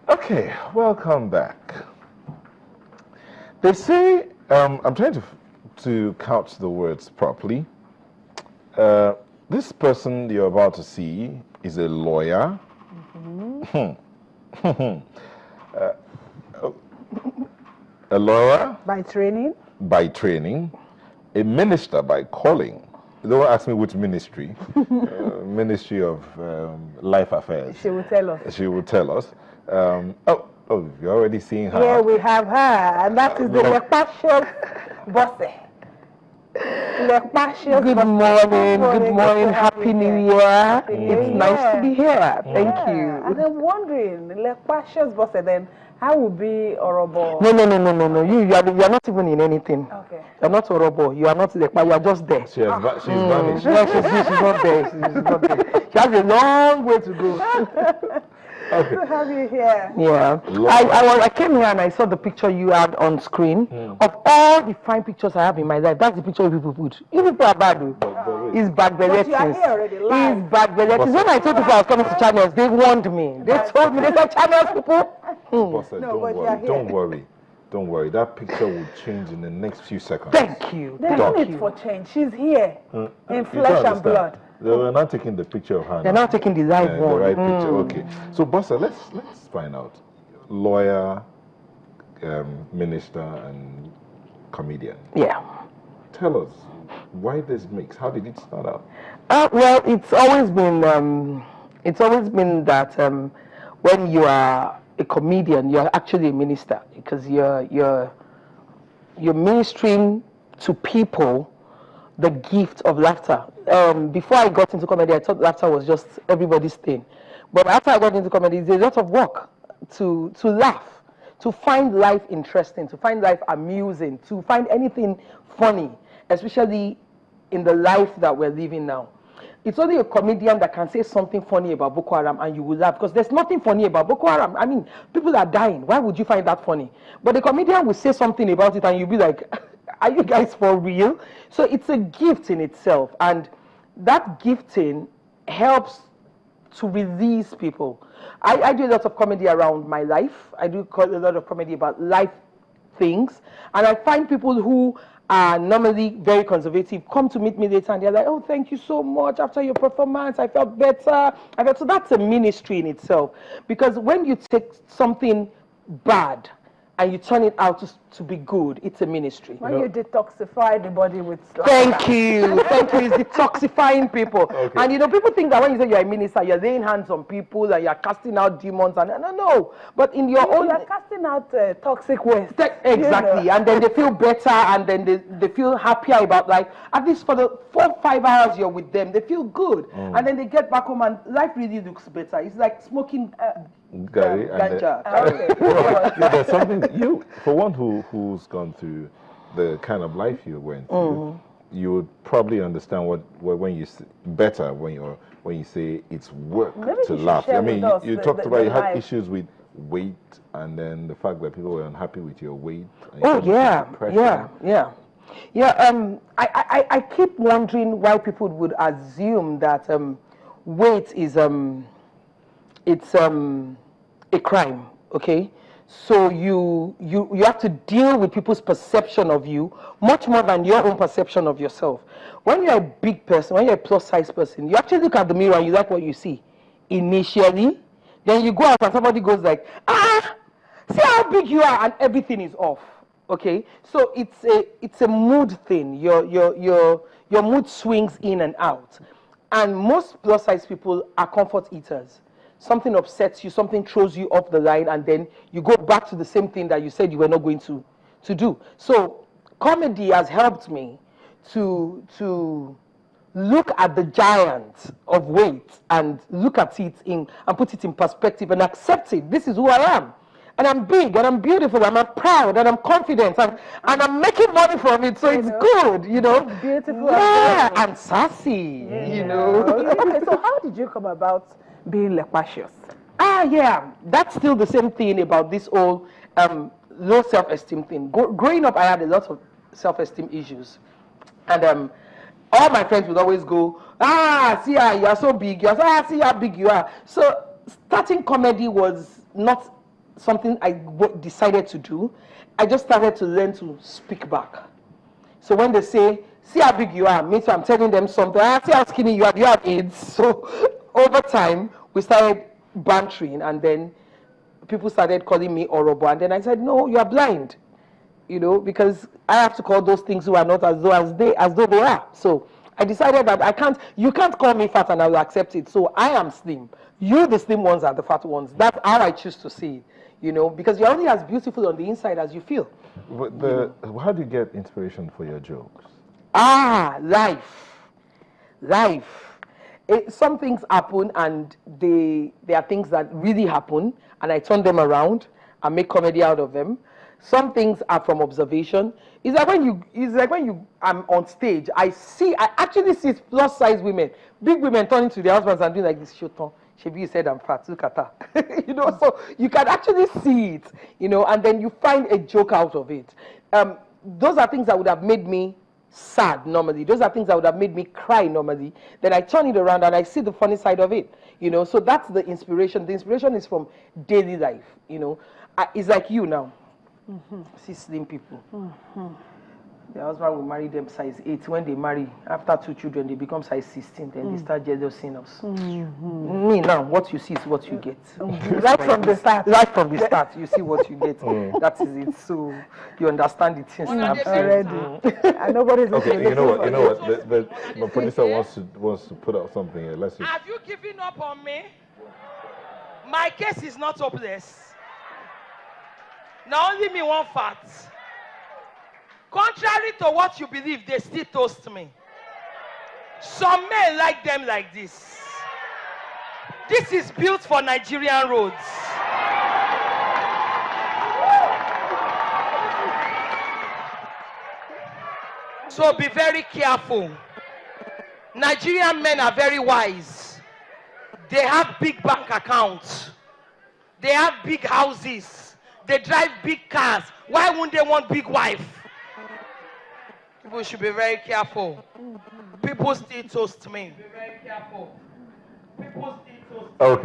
Okay, welcome back. They say, I'm trying to couch the words properly. This person you're about to see is a lawyer. A lawyer. By training? By training. A minister by calling. Don't ask me which ministry. Ministry of Life Affairs. She will tell us. She will tell us. Oh, you're already seeing her. Here we have her, and that is the Lepacious Bose. Lepacious Good morning, Happy New Year. It's nice to be here. Thank you. And I'm wondering, Lepacious Bose then, how would be Orobo? No. You are not even in anything. Okay. You're not Orobo. You are not Lepa. You are just there. She's vanished. No, she's not there. She's not there. She has a long way to go. Okay. To have you here. Yeah. I came here and I saw the picture you had on screen. Of all the fine pictures I have in my life, that's the picture people put. You people are bad. It's bad But you are here already live. It's bad When I told people I was coming to channels, they warned me. They told me, they said, channels people. Bossa, don't worry. That picture will change in the next few seconds. Thank you. There's no need for change. She's here in flesh and blood. They were not taking the picture of her. They're not taking the right one. The right picture. Okay. So, Bossa, let's find out. Lawyer, minister, and comedian. Yeah. Tell us why this mix. How did it start out? Well, it's always been that when you are a comedian, you're actually a minister because you're ministering to people the gift of laughter. Before I got into comedy, I thought laughter was just everybody's thing. But after I got into comedy, there's a lot of work to laugh, to find life interesting, to find life amusing, to find anything funny, especially in the life that we're living now. It's only a comedian that can say something funny about Boko Haram and you will laugh because there's nothing funny about Boko Haram. I mean, people are dying. Why would you find that funny? But the comedian will say something about it and you'll be like, are you guys for real? So it's a gift in itself, and that gifting helps to release people. I do a lot of comedy around my life. I do a lot of comedy about life things, and I find people who are normally very conservative come to meet me later and they're like, oh, thank you so much. After your performance, I felt better. So that's a ministry in itself, because when you take something bad and you turn it out to be good, it's a ministry. When you detoxify the body with laughter. Thank you. It's detoxifying people. Okay. And people think that when you say you're a minister, you're laying hands on people and you're casting out demons. And no. But in your own... You're casting out toxic waste. Exactly. And then they feel better and then they feel happier about life. At least for the 4-5 hours you're with them, they feel good. And then they get back home and life really looks better. It's like smoking... ganja. There's something for one who's gone through the kind of life you went through, you would probably understand when you say it's work to laugh. I mean, you talked about you had issues with weight, and then the fact that people were unhappy with your weight. I keep wondering why people would assume that weight is it's a crime, okay? So you have to deal with people's perception of you much more than your own perception of yourself. When you're a big person, when you're a plus-size person, you actually look at the mirror and you like what you see initially. Then you go out and somebody goes like, see how big you are, and everything is off, okay? So it's a mood thing. Your mood swings in and out. And most plus-size people are comfort eaters. Something upsets you, something throws you off the line, and then you go back to the same thing that you said you were not going to do. So comedy has helped me to look at the giant of weight and look at it and put it in perspective and accept it. This is who I am. And I'm big, and I'm beautiful, and I'm proud, and I'm confident, and I'm making money from it, so it's good, Beautiful. Yeah, and sassy, Okay, so how did you come about being Lepacious? That's still the same thing about this whole low self-esteem thing. Growing up, I had a lot of self-esteem issues, and all my friends would always go, see how you are so big, see how big you are. So starting comedy was not something I decided to do, I just started to learn to speak back. So when they say, see how big you are, me too, I'm telling them something, see how skinny you are, do you have AIDS? So over time, we started bantering, and then people started calling me Orobo, and then I said, no, you are blind, because I have to call those things who are not as though they are. So I decided that you can't call me fat and I will accept it. So I am slim. You, the slim ones, are the fat ones. That's how I choose to see it, because you're only as beautiful on the inside as you feel. But how do you get inspiration for your jokes? Life. Some things happen, and they are things that really happen, and I turn them around and make comedy out of them. Some things are from observation. It's like when you I'm on stage, I actually see plus size women, big women turning to their husbands and doing like this. Shoton, Shebi, you said I'm fat, look at her. So you can actually see it, and then you find a joke out of it. Those are things that would have made me sad normally. Those are things that would have made me cry normally. Then I turn it around and I see the funny side of it. So that's the inspiration. The inspiration is from daily life. It's like you now. See slim people. Their husband will marry them size 8. When they marry, after 2 children, they become size 16. Then they start jealousing us. Me now, what you see is what you get. Right from the start. Right from the start, you see what you get. That is it. So you understand it since already. And nobody's Okay, listening. you know what? The producer wants to put out something here. Let's just. Have you given up on me? My case is not hopeless. Now only me one fat. Contrary to what you believe, they still toast me. Some men like them like this. This is built for Nigerian roads. So be very careful. Nigerian men are very wise. They have big bank accounts. They have big houses. They drive big cars. Why wouldn't they want big wife? People should be very careful. People still toast me. Be very careful. People still toast me. Okay.